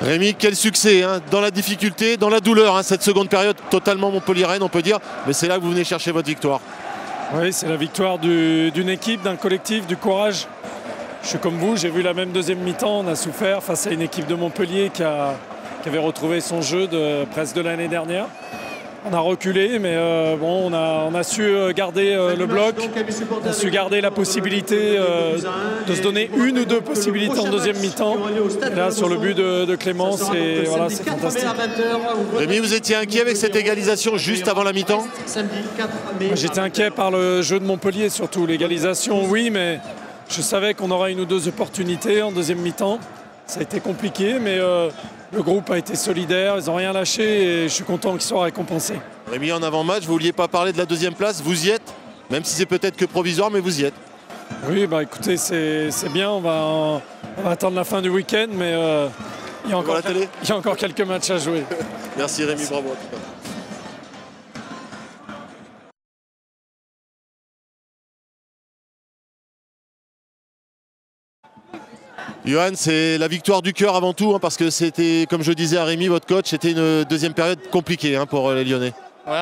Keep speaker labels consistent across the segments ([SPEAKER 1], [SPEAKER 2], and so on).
[SPEAKER 1] Rémi, quel succès hein, dans la difficulté, dans la douleur, hein, cette seconde période totalement montpelliéraine on peut dire, mais c'est là que vous venez chercher votre victoire.
[SPEAKER 2] Oui, c'est la victoire d'une équipe, d'un collectif, du courage. Je suis comme vous, j'ai vu la même deuxième mi-temps, on a souffert face à une équipe de Montpellier qui avait retrouvé son jeu presque de l'année dernière. On a reculé, mais bon, on a su garder le bloc, on a su garder la possibilité de se donner une ou deux possibilités en deuxième mi-temps. Là, sur le but de Clément, c'est fantastique.
[SPEAKER 1] Rémi, vous étiez inquiet avec cette égalisation juste avant la mi-temps?
[SPEAKER 2] J'étais inquiet par le jeu de Montpellier, surtout. L'égalisation, oui, mais je savais qu'on aurait une ou deux opportunités en deuxième mi-temps. Ça a été compliqué, mais le groupe a été solidaire, ils n'ont rien lâché et je suis content qu'ils soient récompensés.
[SPEAKER 1] Rémi, en avant-match, vous ne vouliez pas parler de la deuxième place, vous y êtes, même si c'est peut-être que provisoire, mais vous y êtes.
[SPEAKER 2] Oui, bah écoutez, c'est bien, on va attendre la fin du week-end, mais il y a encore quelques matchs à jouer.
[SPEAKER 1] Merci Rémi, bravo en tout cas. Johan, c'est la victoire du cœur avant tout, hein, parce que c'était, comme je disais à Rémi, votre coach, c'était une deuxième période compliquée hein, pour les Lyonnais.
[SPEAKER 3] Ouais,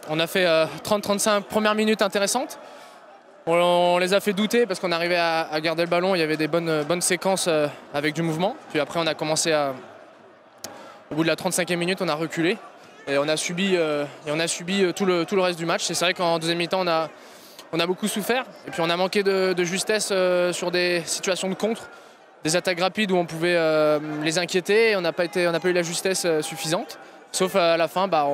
[SPEAKER 3] on a fait 30-35 premières minutes intéressantes. On les a fait douter parce qu'on arrivait à garder le ballon, il y avait des bonnes séquences avec du mouvement. Puis après, on a commencé au bout de la 35e minute, on a reculé. Et on a subi tout le reste du match. C'est vrai qu'en deuxième mi-temps, on a beaucoup souffert. Et puis on a manqué de justesse sur des situations de contre. Des attaques rapides où on pouvait les inquiéter. On n'a pas eu la justesse suffisante. Sauf à la fin, bah,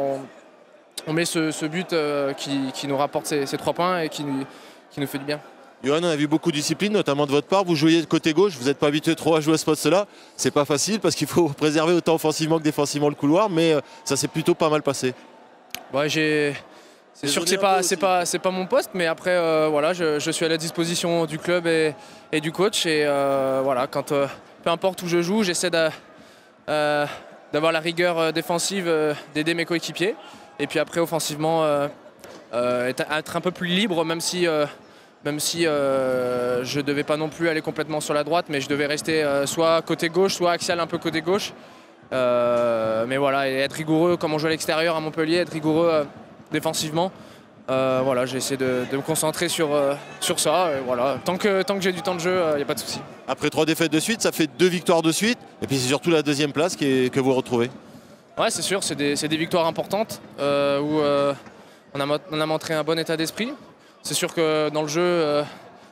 [SPEAKER 3] on met ce but qui nous rapporte ces 3 points et qui nous fait du bien.
[SPEAKER 1] Johan, on a vu beaucoup de discipline, notamment de votre part. Vous jouiez de côté gauche, vous n'êtes pas habitué trop à jouer à ce poste-là. C'est pas facile parce qu'il faut préserver autant offensivement que défensivement le couloir, mais ça s'est plutôt pas mal passé.
[SPEAKER 3] Ouais, c'est sûr que c'est pas mon poste, mais après voilà, je suis à la disposition du club et du coach et voilà, peu importe où je joue, j'essaie d'avoir la rigueur défensive, d'aider mes coéquipiers et puis après offensivement être un peu plus libre, même si je devais pas non plus aller complètement sur la droite, mais je devais rester soit côté gauche, soit axial un peu côté gauche. Mais voilà, et être rigoureux comme on joue à l'extérieur à Montpellier, être rigoureux défensivement. Voilà, j'ai essayé de me concentrer sur ça. Et voilà. Tant que j'ai du temps de jeu, il n'y a pas de souci.
[SPEAKER 1] Après 3 défaites de suite, ça fait 2 victoires de suite. Et puis c'est surtout la deuxième place que vous retrouvez. Ouais,
[SPEAKER 3] c'est sûr, c'est des victoires importantes où on a montré un bon état d'esprit. C'est sûr que dans le jeu,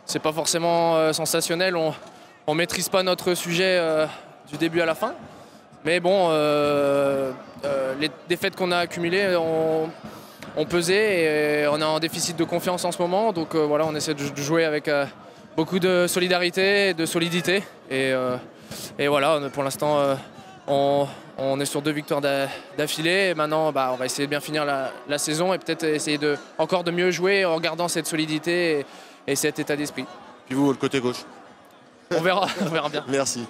[SPEAKER 3] c'est pas forcément sensationnel. On maîtrise pas notre sujet du début à la fin. Mais bon, les défaites qu'on a accumulées ont pesé et on est en déficit de confiance en ce moment. Donc voilà, on essaie de jouer avec beaucoup de solidarité et de solidité. Et voilà, pour l'instant, on est sur 2 victoires d'affilée. Et maintenant, bah, on va essayer de bien finir la saison et peut-être essayer encore de mieux jouer en gardant cette solidité et cet état d'esprit.
[SPEAKER 1] Puis vous, le côté gauche?
[SPEAKER 3] On verra bien.
[SPEAKER 1] Merci.